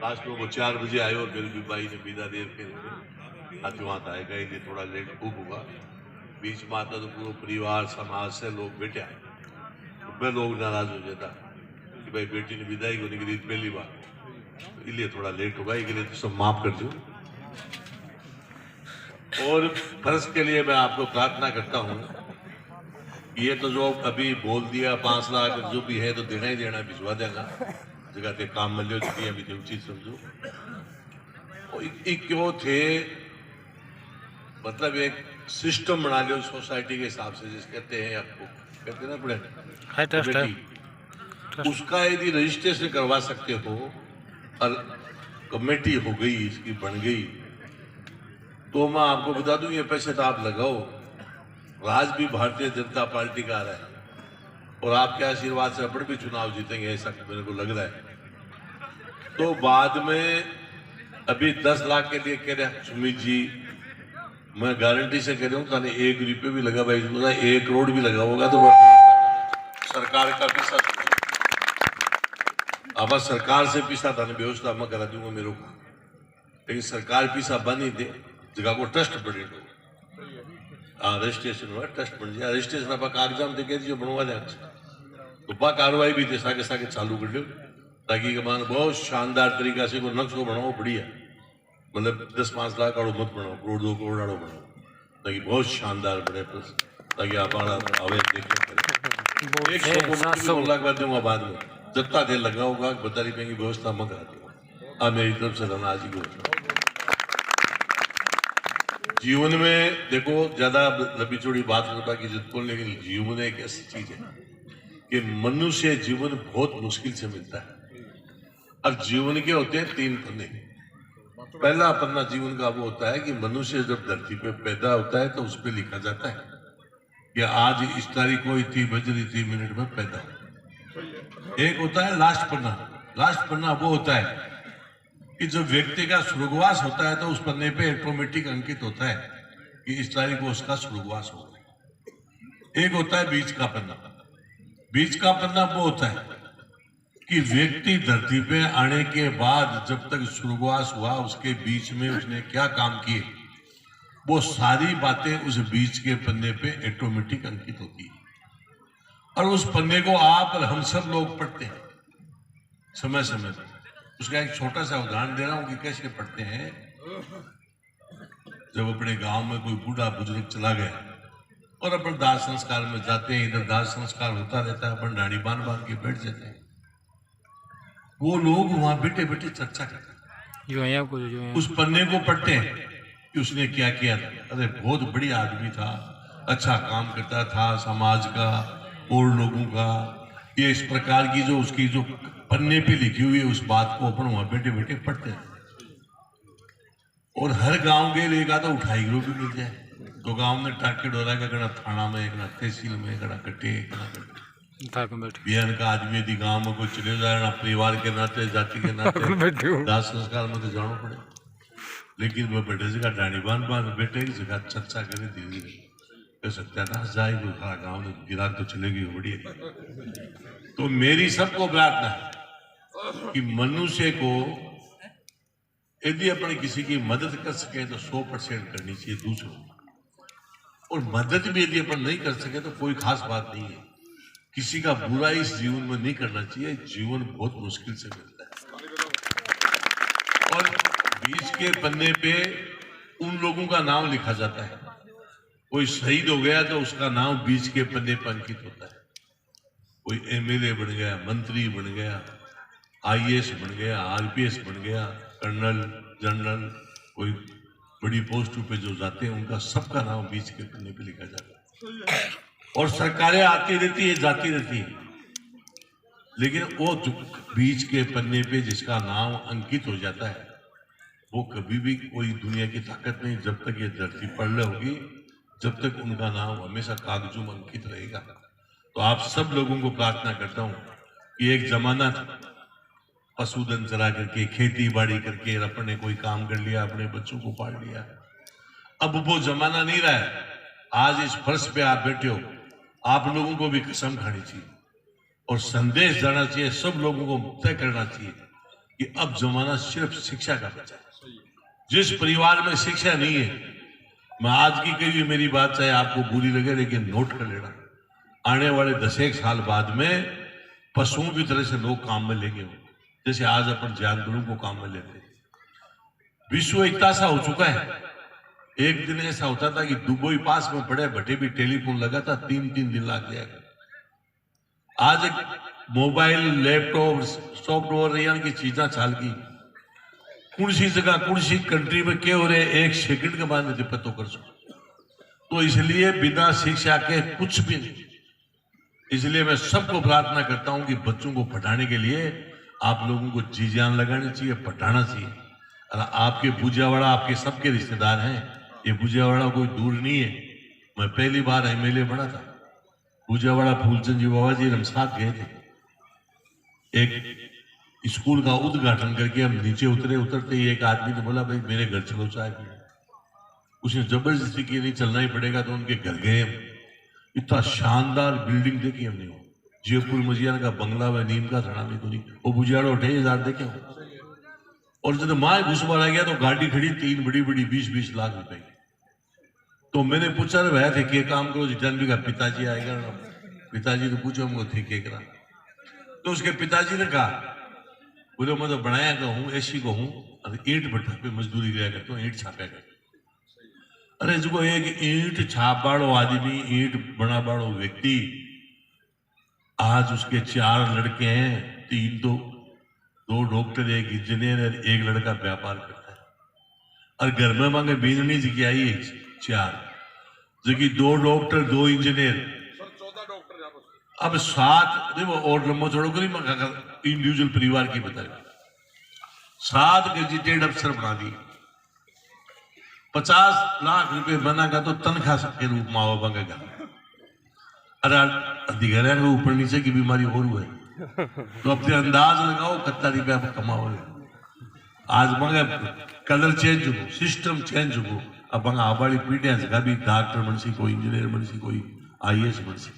Last में वो 4 बजे आए और मेरी भी भाई ने बिना देर के आज वहां आएगा ही नहीं, थोड़ा लेट खूब हुआ। बीच में आता तो पूरा परिवार समाज से लोग बैठा तो मैं लोग नाराज हो जाता कि भाई बेटी ने विदाई को निकली पहली बार, तो इसलिए थोड़ा लेट होगा, इसके लिए तो सब माफ कर दो। और फर्ज के लिए मैं आपको प्रार्थना करता हूं, ये तो जो अभी बोल दिया 5 लाख जो भी है तो देना ही देना, भिजवा देना जगह ते काम मिलो चुकी अभी तो उचित समझो। क्यों थे मतलब एक सिस्टम बना लो सोसाइटी के हिसाब से, जिस कहते हैं आपको कहते हैं ना अपने कमेटी, उसका यदि रजिस्ट्रेशन करवा सकते हो और कमेटी हो गई इसकी बन गई तो मैं आपको बता दूं ये पैसे तो आप लगाओ, राज भी भारतीय जनता पार्टी का आ रहा है और आपके आशीर्वाद से अपन भी चुनाव जीतेंगे ऐसा मेरे को लग रहा है। तो बाद में अभी 10 लाख के लिए कह रहे हैं सुमित जी, मैं गारंटी से कह रहा हूँ ताने 1 रुपये भी लगा भाई, 1 करोड़ भी लगा होगा तो सरकार का पैसा अब सरकार से पैसा था व्यवस्था मैं करा दूंगा मेरे को, लेकिन सरकार पैसा बन ही दे जगह को ट्रस्ट बने दो, रजिस्ट्रेशन हुआ ट्रस्ट बन जाए, रजिस्ट्रेशन आप कागजात दे के बनवा जाए तो बा कार्रवाई भी सागे सागे चालू कर लो ताकि मान बहुत शानदार तरीका से कोई नक्शो बनाओ बढ़िया, मतलब 10-5 लाख आड़ो मत बनाओ, करोड़ 2 करोड़ आड़ो बनाओ ताकि बहुत शानदार बने ताकि आप आवे देखें 100 लाख बाद दूंगा बाद में जितना देर लगा होगा बता रही की व्यवस्था मैं करा दूंगा। मेरी तरफ से रहना आज ही जीवन में देखो ज्यादा लंबी चौड़ी बात करता की जरूरत को, लेकिन जीवन एक ऐसी चीज है कि मनुष्य जीवन बहुत मुश्किल से मिलता है। अब जीवन के होते हैं 3 पन्ने। पहला पन्ना जीवन का वो होता है कि मनुष्य जब धरती पे पैदा होता है तो उस पर लिखा जाता है कि आज इस तारीख को इतनी बज रही 3 मिनट में पैदा हो। एक होता है लास्ट पन्ना। लास्ट पन्ना वो होता है कि जब व्यक्ति का स्वर्गवास होता है तो उस पन्ने पे ऑटोमेटिक अंकित होता है कि इस तारीख को उसका स्वर्गवास होगा। एक होता है बीच का पन्ना। बीच का पन्ना वो होता है कि व्यक्ति धरती पे आने के बाद जब तक स्वर्गवास हुआ उसके बीच में उसने क्या काम किए वो सारी बातें उस बीच के पन्ने पे ऑटोमेटिक अंकित होती है और उस पन्ने को आप और हम सब लोग पढ़ते हैं समय समय पर। उसका एक छोटा सा उदाहरण दे रहा हूं कि कैसे पढ़ते हैं। जब अपने गांव में कोई बूढ़ा बुजुर्ग चला गया और अपन दाह संस्कार में जाते हैं, इधर दाह संस्कार होता रहता है, अपन डाणी बांध बांध के बैठ जाते हैं, वो लोग वहां बैठे बैठे चर्चा करते हैं, उस पन्ने को पढ़ते हैं कि उसने क्या किया था। अरे बहुत बढ़िया आदमी था, अच्छा काम करता था समाज का और लोगों का, ये इस प्रकार की जो उसकी जो पन्ने पे लिखी हुई है उस बात को अपन वहां बैठे बैठे पढ़ते हैं। और हर गांव के लिए तो उठाई ग्रुप भी मिल जाए तो गांव में टाके डोरा का कड़ा थाना में एक तहसील में कड़ा कटे बिहान का आदमी यदि गांव में कोई चले जाए ना परिवार के नाते जाति के नाते दाह संस्कार में तो जाना पड़े, लेकिन वो बेटे जगह डाणी बांध बांध बैठे जगह चर्चा करे धीरे धीरे सत्यानाश जाए कोई सारा गाँव में गिराक तो चलेगी बढ़िया। तो मेरी सबको प्रार्थना है कि मनुष्य को यदि अपने किसी की मदद कर सके तो 100% करनी चाहिए दूसरों, और मदद भी यदि अपन नहीं कर सके तो कोई खास बात नहीं है। किसी का बुरा इस जीवन में नहीं करना चाहिए, जीवन बहुत मुश्किल से मिलता है। और बीच के पन्ने पे उन लोगों का नाम लिखा जाता है, कोई शहीद हो गया तो उसका नाम बीच के पन्ने पर अंकित होता है। कोई एमएलए बन गया, मंत्री बन गया, आईएएस बन गया, आरपीएस बन गया, कर्नल जनरल, कोई बड़ी पोस्ट पे जो जाते हैं उनका सबका नाम बीच के पन्ने पे लिखा जाता है। और सरकारें आती रहती है जाती रहती है, लेकिन वो बीच के पन्ने पे जिसका नाम अंकित हो जाता है वो कभी भी कोई दुनिया की ताकत नहीं, जब तक ये धरती पड़ होगी जब तक उनका नाम हमेशा कागजों में अंकित रहेगा। तो आप सब लोगों को प्रार्थना करता हूं कि एक जमाना था पशुधन चला करके खेती बाड़ी करके अपने कोई काम कर लिया, अपने बच्चों को पाल लिया, अब वो जमाना नहीं रहा है। आज इस फर्श पे आप बैठे हो, आप लोगों को भी कसम खानी चाहिए और संदेश जाना चाहिए, सब लोगों को तय करना चाहिए कि अब जमाना सिर्फ शिक्षा का बचा है। जिस परिवार में शिक्षा नहीं है, मैं आज की कही हुई मेरी बात चाहे आपको बुरी लगे लेकिन नोट कर लेना, आने वाले 10 साल बाद में पशुओं की तरह से लोग काम में लेंगे, जैसे आज अपन जानवरों को काम में लेते हैं। विश्व इतना सा हो चुका है, एक दिन ऐसा होता था कि दुबई पास में पड़े भट्टे भी टेलीफोन लगा था 3-3 दिन लग जाएगा। आज मोबाइल लैपटॉप सॉफ्टवेयर यानी की चीजा चाल की कौन सी जगह कौन सी कंट्री में क्या हो रहे एक सेकंड के बाद में पता कर सको। तो इसलिए बिना शिक्षा के कुछ भी नहीं। इसलिए मैं सबको प्रार्थना करता हूं कि बच्चों को पढ़ाने के लिए आप लोगों को जी जान लगानी चाहिए, पढ़ाना चाहिए। और आपके भुजियावाड़ा आपके सबके रिश्तेदार हैं, ये भुजियावाड़ा कोई दूर नहीं है। मैं पहली बार एमएलए बना था, भुजियावाड़ा फूलचंद जी बाबा जी हम साथ गए थे, एक स्कूल का उद्घाटन करके हम नीचे उतरते ही एक आदमी ने बोला भाई मेरे घर चलो चाय पीने। उसने जबरदस्ती की नहीं चलना ही पड़ेगा, तो उनके घर गए हम। इतना शानदार बिल्डिंग देखी हमने, जयपुर मजियान का बंगला व नीम का थाना में को नहीं, वो भुजियाड़ा 28,000 देखे। और जब माए घुस मारा गया तो गाड़ी खड़ी 3 बड़ी बड़ी 20-20 लाख रुपए की। तो मैंने पूछा वह थे क्या काम करो, जानवी का पिताजी आएगा ना। पिताजी तो पूछो हमको थे क्या करा। तो उसके पिताजी ने कहा बोले मैं तो बनाया का हूँ, ऐसी को हूँ, ईंट भट्टा पे मजदूरी गया करता हूँ, ईंट छापया करता। अरे जो एक ईंट छाप बाड़ो आदमी, ईंट बना बाड़ो व्यक्ति, आज उसके 4 लड़के हैं, 3 तो 2 डॉक्टर, 1 इंजीनियर और 1 लड़का व्यापार करता है। और घर में मांगे बीजनी जी आई है 4, जबकि 2 डॉक्टर 2 इंजीनियर, 14 डॉक्टर। अब 7 देखो और लंबो छोड़ो करी इंडिविजुअल परिवार की बताए 7 गजेटेड अफसर बना दिए। 50 लाख रुपए बनागा तो तनख्वाह के रूप में आओ बंगेगा। अरे अधिकारियों के ऊपर नीचे की बीमारी और हुए तो अपने अंदाज लगाओ कितना रुपया कमाओ। आज बंगे कलर चेंज हो, सिस्टम चेंज हो, अब बंगा आबाड़ी पीढ़ियां जगह भी डॉक्टर बनसी, कोई इंजीनियर बनसी, कोई IAS बनसी।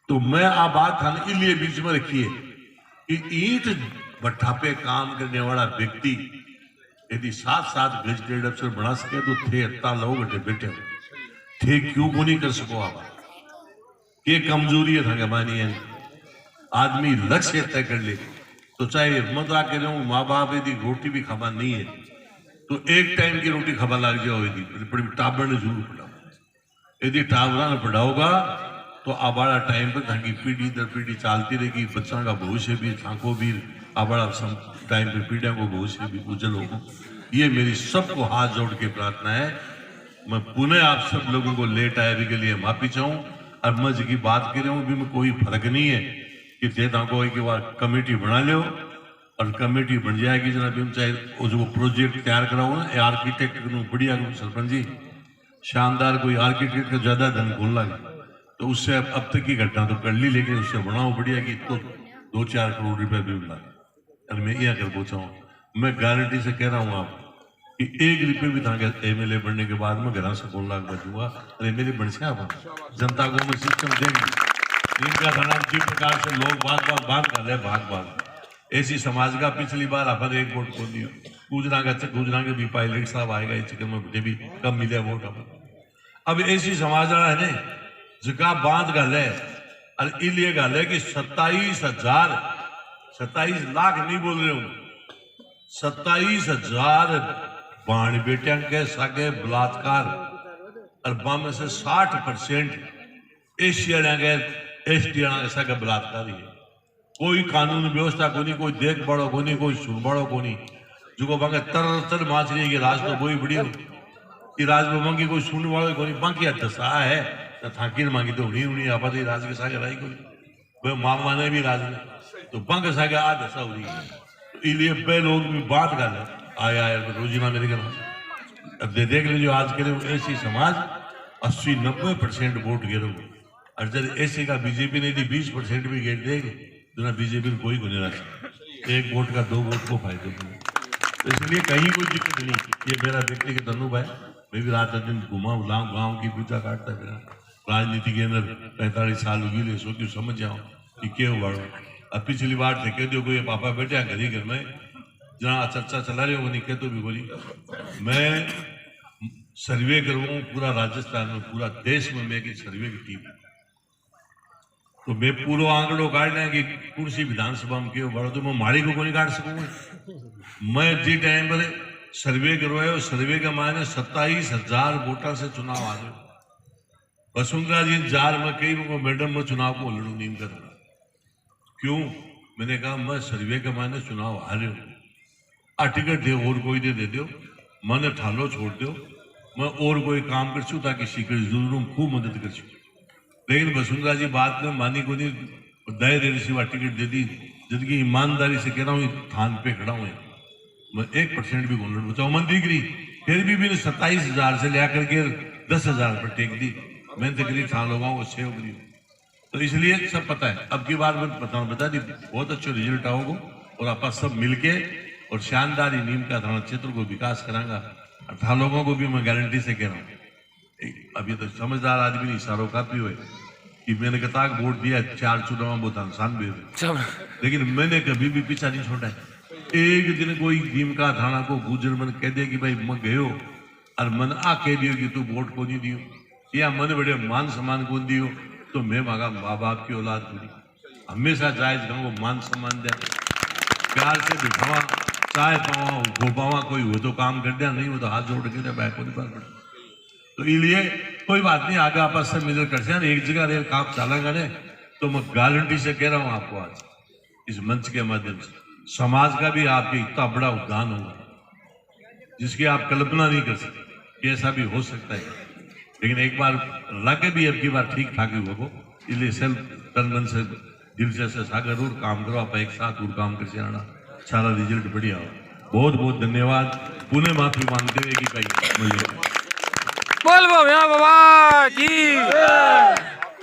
तो मैं आ बात थाने के लिए बीच में रखिए कि ईंट भट्ठा पे काम करने वाला व्यक्ति यदि 7-7 गजेटेड अफसर बना सके तो थे इतना लोग बैठे थे क्यों को नहीं कर सको। आप ये कमजोरी है था मानी है, आदमी लक्ष्य तय कर ले तो चाहे मत आके रहूं माँ बाप यदि रोटी भी खाबा नहीं है तो एक टाइम की रोटी खाबा लग जाओ, यदि टाबर ने जरूर पढ़ाओ। यदि टाबरा ने पढ़ाओगा तो आबाड़ा टाइम पर ताकि पीढ़ी दर पीढ़ी चलती रहेगी, बच्चों का भविष्य भी थाको भी आबाड़ा टाइम पे पीढ़ियों को भविष्य भी उज्जवल होगा। ये मेरी सबको हाथ जोड़ के प्रार्थना है। मैं पुनः आप सब लोगों को लेट आए भी के लिए माफी चाहूँ। और मैं जी की बात कर रहा हूँ भी में कोई फर्क नहीं है कि जेता को एक बार कमेटी बना लो और कमेटी बन जाएगी जनाब, चाहे जो प्रोजेक्ट तैयार कराओ ना, आर्किटेक्ट बढ़िया सरपंच जी शानदार, कोई आर्किटेक्ट का ज्यादा धन खोल लगे तो उससे अब तक की घटना तो कर ली, लेकिन उससे बनाओ बढ़िया की तो 2-4 करोड़ रुपया भी मिला। और मैं यहाँ कर पूछा हूँ, मैं गारंटी से कह रहा हूँ आप कि 1 रुपये भी था MLA बनने के बाद में घर से 2 लाख बचूंगा। और MLA बन से आप जनता को मैं सिस्टम देंगे इनका थाना जिस प्रकार से लोग बात कर रहे भाग ऐसी समाज का पिछली बार अपन 1 वोट खोल दिया गुजरा के भी पायलट साहब आएगा इस चक्कर में मुझे भी कम मिले वोट। अब ऐसी समाज है ने जगह बांध गल है और इसलिए गल है कि 27 लाख नहीं बोल रहे हूं, 27,000 बाण बेटिया के सागे बलात्कार और बम से 60% एशिया के ST सागे बलात्कार ही है। कोई कानून व्यवस्था को नहीं, कोई देख बड़ो को नहीं, कोई सुन बड़ो को नहीं, जो बांगे तर माचरी की राज तो वही बड़ी कि राज में मांगी कोई सुन वालों को नहीं, बाकी दशा है थाकी मांगी तो हुई आप राज के सागे राई कोई मामा ने भी राज ने तो बंग सागे आ दशा हो रही है। तो इसलिए बे लोग भी बात कर आया रोजीना मेरे घर अब देख लीजिए आज के लिए ऐसी समाज 80-90% वोट गिरो और जब ऐसे का बीजेपी ने यदि 20% भी गेट देगी तो ना बीजेपी में कोई को नहीं रख 1 वोट का 2 वोट को फायदे तो इसलिए कहीं कोई दिक्कत नहीं। ये मेरा व्यक्तिगत अनुभव है, मैं भी रात दिन घुमा गाँव की पूजा काटता मेरा राजनीति के अंदर 45 साल उगी ले सो क्यों समझ जाओ कि क्या हुआ। अब पिछली बार थे कह दो कोई पापा बेटे घर ही घर में जहाँ चर्चा चला रहे हो वो निके तो भी बोली मैं सर्वे करवाऊँ पूरा राजस्थान में पूरा देश में मैं की सर्वे की टीम तो मैं पूरा आंकड़ो काटना कि कुर्सी विधानसभा में क्यों बड़ा तो मैं माड़ी को नहीं काट सकूंगा। मैं जी टाइम पर सर्वे करवाया सर्वे के मायने 27,000 वोटर से चुनाव आ गए। वसुंधरा जी जार में कई को मैडम में चुनाव को लड़ू नहीं कर रहा क्यों मैंने कहा मैं सर्वे के मायने चुनाव हारे हूं आ टिकट दे और कोई दे दो मैंने ठालो छोड़ दो मैं और कोई काम कर छू ताकि सीकर जरूर खूब मदद कर छू। लेकिन वसुंधरा जी बात में मानी को नहीं दया दे सिवा टिकट दे दी जिंदगी ईमानदारी से कह रहा हूँ थान पे खड़ा हूँ मैं 1% भी घूंघट बचाऊ मन दिख रही फिर भी मैंने 27,000 से लिया करके 10,000 पर टेक दी मैंने तो करी थान लोगों को सेव करी तो इसलिए सब पता है। अब की बार मैं बता दी बहुत अच्छा रिजल्ट आओगे और आप सब मिलके और शानदार नीम का थाना क्षेत्र को विकास करांगा और था लोगों को भी मैं गारंटी से कह रहा हूँ। अभी तो समझदार आदमी नहीं इशारों काफी हुए कि मैंने कताक वोट दिया 4 चुनाव बहुत आसान भी हुए लेकिन मैंने कभी भी पीछा नहीं छोड़ा है। एक दिन कोई नीम का थाना को गुजर मन कह दे कि भाई मैं गयो और मन आ कह दियो कि तू वोट को नहीं दियो या मन बड़े मान सम्मान को दियो तो मैं मांगा माँ बाप की औलाद पूरी हमेशा जायज गाँव को मान सम्मान दे प्यार से दिखावा चाय पावा हो पावा कोई हो तो काम कर दिया नहीं हो तो हाथ जोड़ के बैक को नहीं पड़ा तो इसलिए कोई बात नहीं आगे आपस से मिलकर कर एक जगह काम चलेगा ने तो मैं गारंटी से कह रहा हूं आपको आज इस मंच के माध्यम से समाज का भी आपके इतना बड़ा उद्यान होगा जिसकी आप कल्पना नहीं कर सकते कि ऐसा भी हो सकता है। लेकिन एक बार लगे भी अब की बार ठीक ठाक ही होगा इसलिए सेल्फ तन मन से दिल से सागर और काम करो आप एक साथ और काम कर आना सारा रिजल्ट बढ़िया हो। बहुत बहुत धन्यवाद पुनः माफी मांगते हुए कि भाई मिले बोल बाबा की